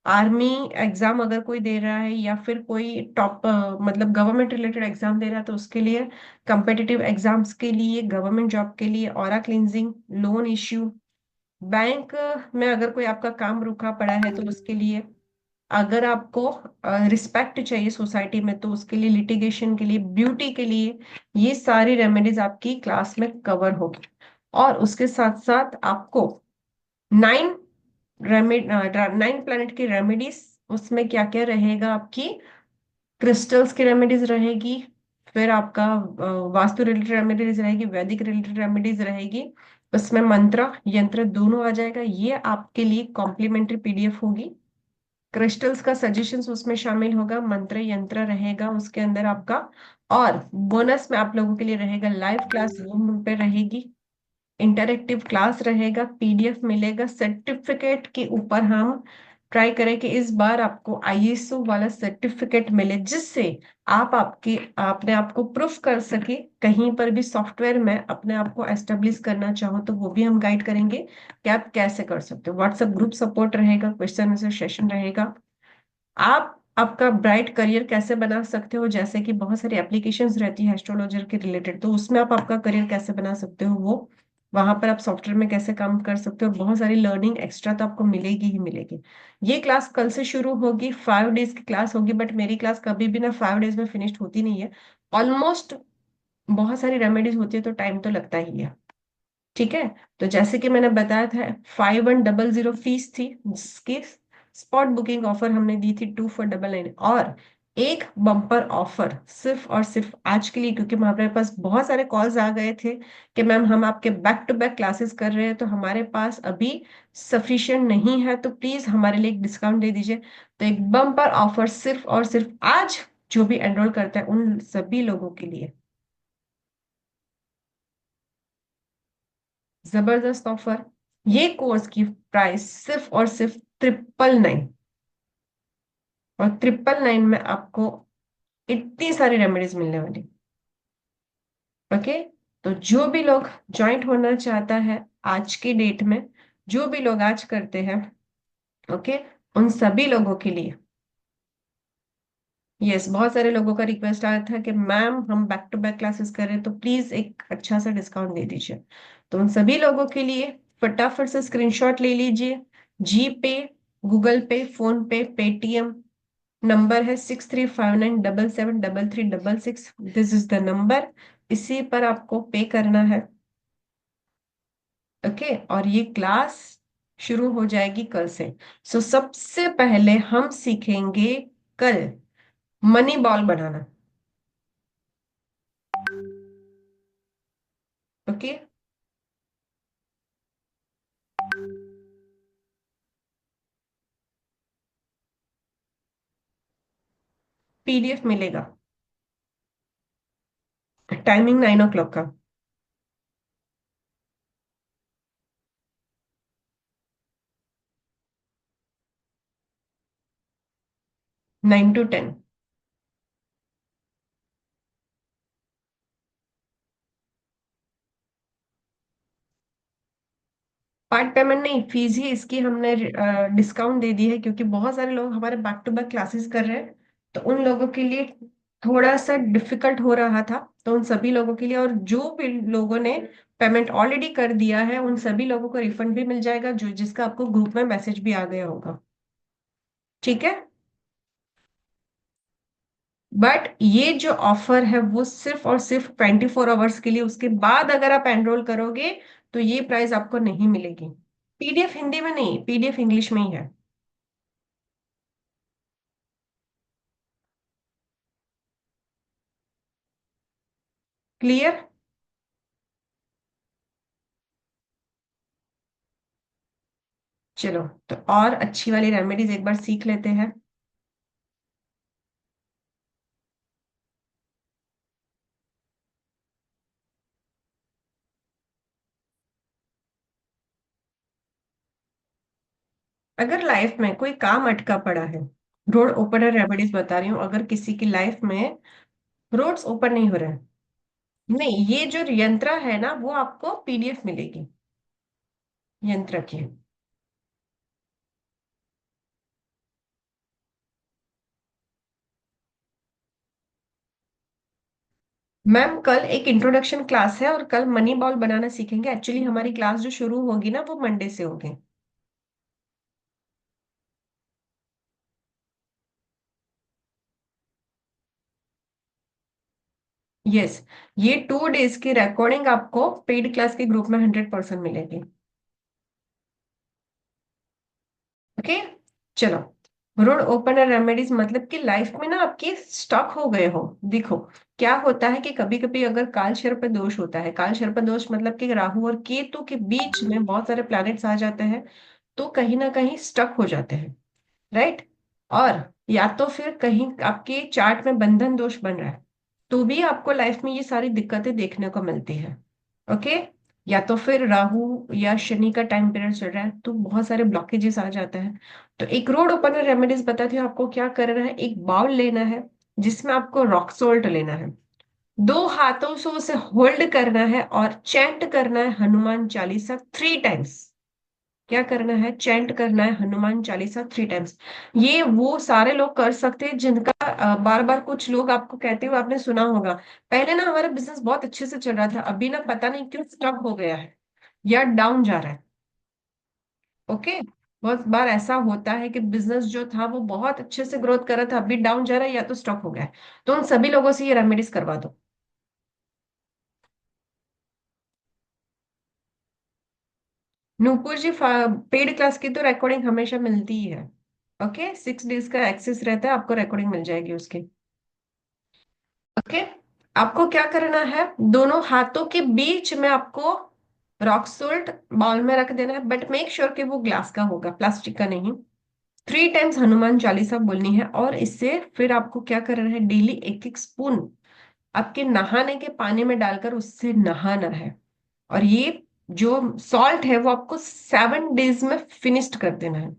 आर्मी एग्जाम अगर कोई दे रहा है या फिर कोई टॉप मतलब गवर्नमेंट रिलेटेड एग्जाम दे रहा है तो उसके लिए, कंपेटिटिव एग्जाम्स के लिए, गवर्नमेंट जॉब के लिए, aura cleansing, loan issue, bank में अगर कोई आपका काम रुका पड़ा है तो उसके लिए, अगर आपको रिस्पेक्ट चाहिए सोसाइटी में तो उसके लिए, लिटिगेशन के लिए, ब्यूटी के लिए, ये सारी रेमेडीज आपकी क्लास में कवर होगी। और उसके साथ साथ आपको 9 9 प्लैनेट की रेमेडीज, उसमें क्या क्या रहेगा आपकी, क्रिस्टल्स की रेमेडीज रहेगी, फिर आपका वास्तु रिलेटेड रेमेडीज रहेगी, वैदिक रिलेटेड रेमेडीज रहेगी, उसमें मंत्र यंत्र दोनों आ जाएगा, ये आपके लिए कॉम्प्लीमेंट्री पीडीएफ होगी। क्रिस्टल्स का सजेशंस उसमें शामिल होगा, मंत्र यंत्र रहेगा उसके अंदर आपका, और बोनस में आप लोगों के लिए रहेगा लाइव क्लास जूम पे रहेगी, इंटरेक्टिव क्लास रहेगा, पीडीएफ मिलेगा, सर्टिफिकेट के ऊपर हम ट्राई करें कि इस बार आपको आईएसओ वाला सर्टिफिकेट मिले, जिससे आप आपके आपने आपको प्रूफ कर सके, कहीं पर भी सॉफ्टवेयर में अपने आप को एस्टेब्लिश करना चाहो तो वो भी हम गाइड करेंगे कि आप कैसे कर सकते हो। व्हाट्सएप ग्रुप सपोर्ट रहेगा, क्वेश्चन आंसर सेशन रहेगा, आप आपका ब्राइट करियर कैसे बना सकते हो, जैसे कि बहुत सारी एप्लीकेशंस रहती है एस्ट्रोलॉजर के रिलेटेड, तो उसमें आप आपका करियर कैसे बना सकते हो, वो वहां पर आप सॉफ्टवेयर में कैसे काम कर सकते हो, बहुत सारी लर्निंग एक्स्ट्रा तो आपको मिलेगी ही मिलेगी। ये क्लास कल से शुरू होगी, 5 डेज की क्लास होगी, बट मेरी क्लास कभी भी ना 5 डेज में फिनिश्ड होती नहीं है, ऑलमोस्ट बहुत सारी रेमेडीज होती है तो टाइम तो लगता ही है। ठीक है, तो जैसे कि मैंने बताया था 5100 फीस थी, जिसकी स्पॉट बुकिंग ऑफर हमने दी थी 2499, और एक बम्पर ऑफर सिर्फ और सिर्फ आज के लिए, क्योंकि हमारे पास बहुत सारे कॉल्स आ गए थे कि मैम हम आपके बैक टू बैक क्लासेस कर रहे हैं तो हमारे पास अभी सफिशिएंट नहीं है, तो प्लीज हमारे लिए एक डिस्काउंट दे दीजिए। तो एक बम्पर ऑफर सिर्फ और सिर्फ आज जो भी एनरोल करता है उन सभी लोगों के लिए, जबरदस्त ऑफर। ये कोर्स की प्राइस सिर्फ और सिर्फ 999, और 999 में आपको इतनी सारी रेमेडीज मिलने वाली। ओके, तो जो भी लोग ज्वाइंट होना चाहता है आज की डेट में, जो भी लोग आज करते हैं, ओके, उन सभी लोगों के लिए यस, बहुत सारे लोगों का रिक्वेस्ट आया था कि मैम हम बैक टू बैक क्लासेस कर रहे हैं तो प्लीज एक अच्छा सा डिस्काउंट दे दीजिए। तो उन सभी लोगों के लिए फटाफट से स्क्रीनशॉट ले लीजिए। जी पे, गूगल पे, फोन पे, पेटीएम, नंबर है 6359773366। दिस इज द नंबर, इसी पर आपको पे करना है। ओके, और ये क्लास शुरू हो जाएगी कल से। सो सबसे पहले हम सीखेंगे कल मनी बॉल बनाना। ओके, पीडीएफ मिलेगा, टाइमिंग 9 o'clock का। 9 to 10। पार्ट पेमेंट नहीं, फीस ही इसकी हमने डिस्काउंट दे दी है, क्योंकि बहुत सारे लोग हमारे बैक टू बैक क्लासेस कर रहे हैं। तो उन लोगों के लिए थोड़ा सा डिफिकल्ट हो रहा था, तो उन सभी लोगों के लिए, और जो भी लोगों ने पेमेंट ऑलरेडी कर दिया है उन सभी लोगों को रिफंड भी मिल जाएगा, जो जिसका आपको ग्रुप में मैसेज भी आ गया होगा। ठीक है, बट ये जो ऑफर है वो सिर्फ और सिर्फ 24 आवर्स के लिए, उसके बाद अगर आप एनरोल करोगे तो ये प्राइस आपको नहीं मिलेगी। पीडीएफ हिंदी में नहीं, पीडीएफ इंग्लिश में ही है। क्लियर? चलो, तो और अच्छी वाली रेमेडीज एक बार सीख लेते हैं। अगर लाइफ में कोई काम अटका पड़ा है, रोड ओपनर रेमेडीज बता रही हूँ, अगर किसी की लाइफ में रोड्स ओपन नहीं हो रहे हैं, नहीं, ये जो यंत्र है ना वो आपको पीडीएफ मिलेगी यंत्र की। मैम कल एक इंट्रोडक्शन क्लास है और कल मनी बॉल बनाना सीखेंगे। एक्चुअली हमारी क्लास जो शुरू होगी ना वो मंडे से होगी। यस, ये 2 डेज की रिकॉर्डिंग आपको पेड क्लास के ग्रुप में 100% मिलेगी। ओके, चलो। रोड ओपनर रेमेडीज मतलब कि लाइफ में ना आपके स्टक हो गए हो। देखो, क्या होता है कि कभी कभी अगर काल सर्प दोष होता है, काल सर्प दोष मतलब कि राहु और केतु के बीच में बहुत सारे प्लैनेट्स आ जाते हैं, तो कहीं ना कहीं स्टक हो जाते हैं, राइट? और या तो फिर कहीं आपके चार्ट में बंधन दोष बन रहा है, तो भी आपको लाइफ में ये सारी दिक्कतें देखने को मिलती है। ओके, या तो फिर राहु या शनि का टाइम पीरियड चल रहा है तो बहुत सारे ब्लॉकेजेस आ जाते हैं। तो एक रोड ओपनर रेमेडीज बताती हूँ आपको क्या करना है। एक बाउल लेना है जिसमें आपको रॉक सोल्ट लेना है, 2 हाथों से उसे होल्ड करना है और चैंट करना है हनुमान चालीसा 3 टाइम्स। क्या करना है? चैंट करना है हनुमान चालीसा 3 टाइम्स। ये वो सारे लोग कर सकते हैं जिनका बार बार, कुछ लोग आपको कहते हुए आपने सुना होगा, पहले ना हमारा बिजनेस बहुत अच्छे से चल रहा था, अभी ना पता नहीं क्यों स्टक हो गया है या डाउन जा रहा है। ओके, बहुत बार ऐसा होता है कि बिजनेस जो था वो बहुत अच्छे से ग्रोथ कर रहा था, अभी डाउन जा रहा है या तो स्टॉक हो गया है। तो उन सभी लोगों से ये रेमेडीज करवा दो। नूपुर जी, पेड क्लास की तो रिकॉर्डिंग हमेशा मिलती ही है। ओके, 6 डेज का एक्सेस रहता है, आपको रिकॉर्डिंग मिल जाएगी उसकी। ओके, आपको क्या करना है, दोनों हाथों के बीच में आपको रॉक सोल्ट बाउल में रख देना है, बट मेक श्योर कि वो ग्लास का होगा, प्लास्टिक का नहीं। 3 टाइम्स हनुमान चालीसा बोलनी है, और इससे फिर आपको क्या करना है, डेली एक एक स्पून आपके नहाने के पानी में डालकर उससे नहाना है। और ये जो सॉल्ट है वो आपको 7 डेज में फिनिश्ड कर देना है।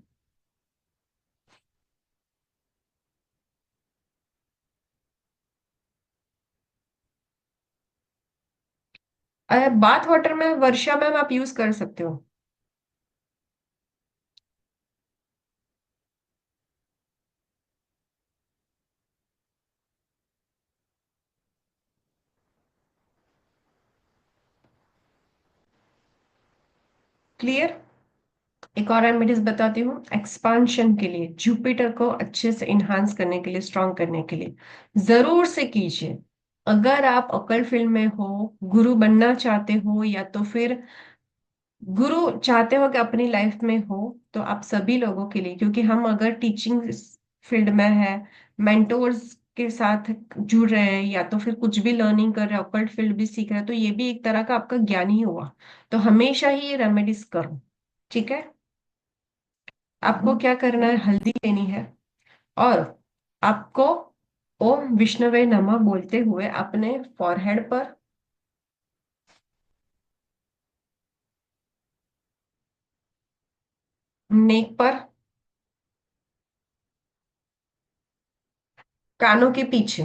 बाथ वाटर में वर्षा मैम आप यूज कर सकते हो। क्लियर? एक और रेमेडीज बताती हूँ एक्सपांशन के लिए, जुपिटर को अच्छे से इनहांस करने के लिए, स्ट्रॉन्ग करने के लिए जरूर से कीजिए। अगर आप अकल फील्ड में हो, गुरु बनना चाहते हो, या तो फिर गुरु चाहते हो कि अपनी लाइफ में हो, तो आप सभी लोगों के लिए, क्योंकि हम अगर टीचिंग फील्ड में है, मेंटोर्स के साथ जुड़ रहे हैं, या तो फिर कुछ भी लर्निंग कर रहे हैं, ऑकल्ट फील्ड भी सीख रहे हैं, तो ये भी एक तरह का आपका ज्ञान ही हुआ। तो हमेशा ही ये रेमेडीज करो, ठीक है? आपको क्या करना है, हल्दी लेनी है, और आपको ओम विष्णुवे नमः बोलते हुए अपने फॉरहेड पर, नेक पर, कानों के पीछे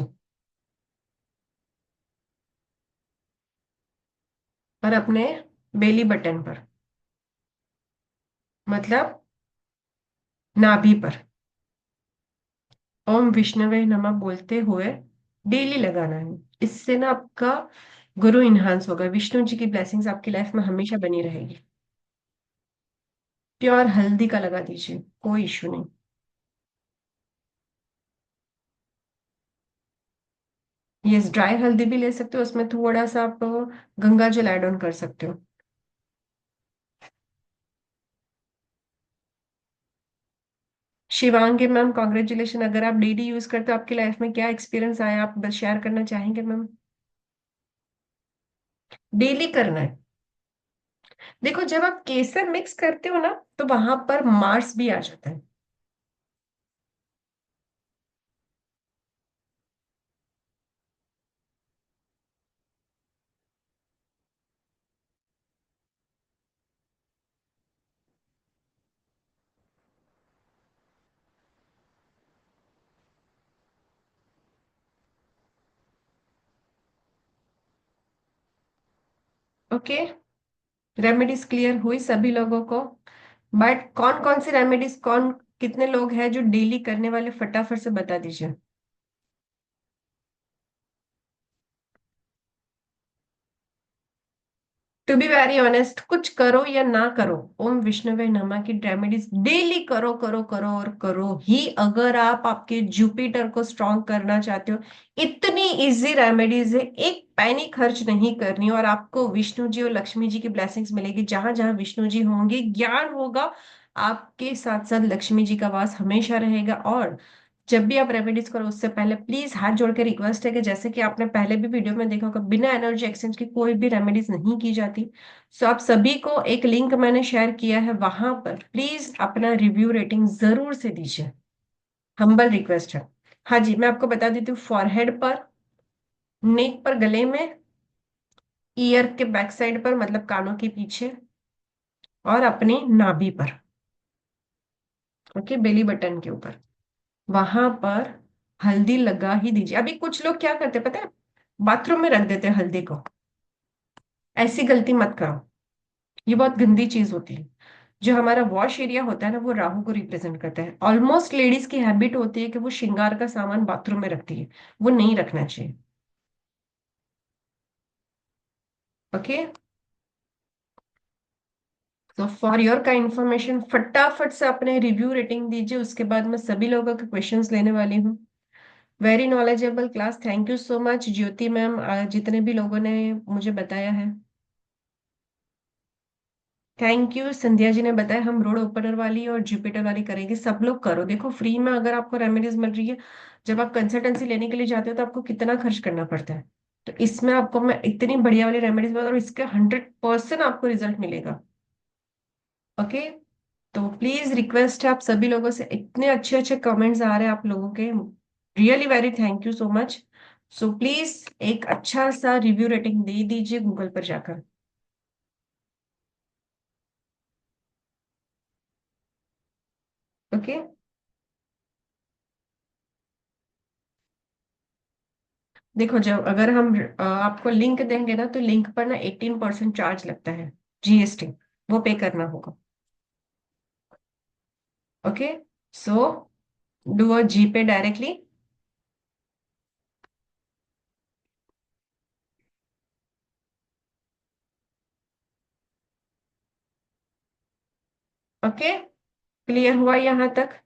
और अपने बेली बटन पर, मतलब नाभि पर, ओम विष्णुवे नमः बोलते हुए डेली लगाना है। इससे ना आपका गुरु इन्हांस होगा, विष्णु जी की ब्लेसिंग्स आपकी लाइफ में हमेशा बनी रहेगी। प्योर हल्दी का लगा दीजिए, कोई इश्यू नहीं। यस, ड्राई हल्दी भी ले सकते हो, उसमें थोड़ा सा आप गंगा जल ऐड ऑन कर सकते हो। Shivangi ma'am, congratulation. अगर आप डेली यूज करते हो, आपकी लाइफ में क्या एक्सपीरियंस आया, आप बस शेयर करना चाहेंगे मैम? डेली करना है। देखो, जब आप केसर मिक्स करते हो ना, तो वहां पर मार्स भी आ जाता है। ओके, रेमेडीज क्लियर हुई सभी लोगों को? बट कौन कौन सी रेमेडीज, कौन कितने लोग हैं जो डेली करने वाले, फटाफट से बता दीजिए। टू बी वेरी ऑनेस्ट, कुछ करो या ना करो, ओम विष्णुवे नमः की रेमेडीज डेली करो करो करो और करो ही। अगर आप आपके जुपिटर को स्ट्रॉन्ग करना चाहते हो, इतनी इजी रेमेडीज है, एक पैनी खर्च नहीं करनी, और आपको विष्णु जी और लक्ष्मी जी की ब्लेसिंग्स मिलेगी। जहां जहां विष्णु जी होंगे, ज्ञान होगा, आपके साथ साथ लक्ष्मी जी का वास हमेशा रहेगा। और जब भी आप रेमेडीज करो, उससे पहले प्लीज हाथ जोड़ के रिक्वेस्ट है कि जैसे कि आपने पहले भी वीडियो में देखा होगा, बिना एनर्जी एक्सचेंज की कोई भी रेमेडीज नहीं की जाती। सो आप सभी को एक लिंक मैंने शेयर किया है, वहां पर प्लीज अपना रिव्यू रेटिंग जरूर से दीजिए, हम्बल रिक्वेस्ट है। हाँ जी, मैं आपको बता देती हूँ, फॉरहेड पर, नेक पर, गले में, ईयर के बैक साइड पर, मतलब कानों के पीछे, और अपनी नाभि पर, ओके, बेली बटन के ऊपर, वहां पर हल्दी लगा ही दीजिए। अभी कुछ लोग क्या करते हैं पता है, बाथरूम में रख देते हैं हल्दी को। ऐसी गलती मत करो, ये बहुत गंदी चीज होती है। जो हमारा वॉश एरिया होता है ना, वो राहु को रिप्रेजेंट करता है। ऑलमोस्ट लेडीज की हैबिट होती है कि वो श्रृंगार का सामान बाथरूम में रखती है, वो नहीं रखना चाहिए। ओके, तो फॉर योर का इंफॉर्मेशन, फटाफट से अपने रिव्यू रेटिंग दीजिए, उसके बाद मैं सभी लोगों के क्वेश्चंस लेने वाली हूँ। Very knowledgeable class, thank you so much Jyoti ma'am, जितने भी लोगों ने मुझे बताया है, थैंक यू। संध्या जी ने बताया हम रोड ओपनर वाली और जुपिटर वाली करेंगे। सब लोग करो, देखो फ्री में अगर आपको रेमेडीज मिल रही है, जब आप कंसल्टेंसी लेने के लिए जाते हो तो आपको कितना खर्च करना पड़ता है। तो इसमें आपको मैं इतनी बढ़िया वाली रेमेडीज बता, और इसका 100% आपको रिजल्ट मिलेगा। ओके, तो प्लीज रिक्वेस्ट है आप सभी लोगों से, इतने अच्छे अच्छे कमेंट्स आ रहे हैं आप लोगों के, really very thank you so much. So please एक अच्छा सा रिव्यू रेटिंग दे दीजिए गूगल पर जाकर। ओके, देखो, जब अगर हम आपको लिंक देंगे ना, तो लिंक पर ना 18% चार्ज लगता है, जीएसटी, वो पे करना होगा। Okay, so do a GPay directly. Okay, clear हुआ यहाँ तक?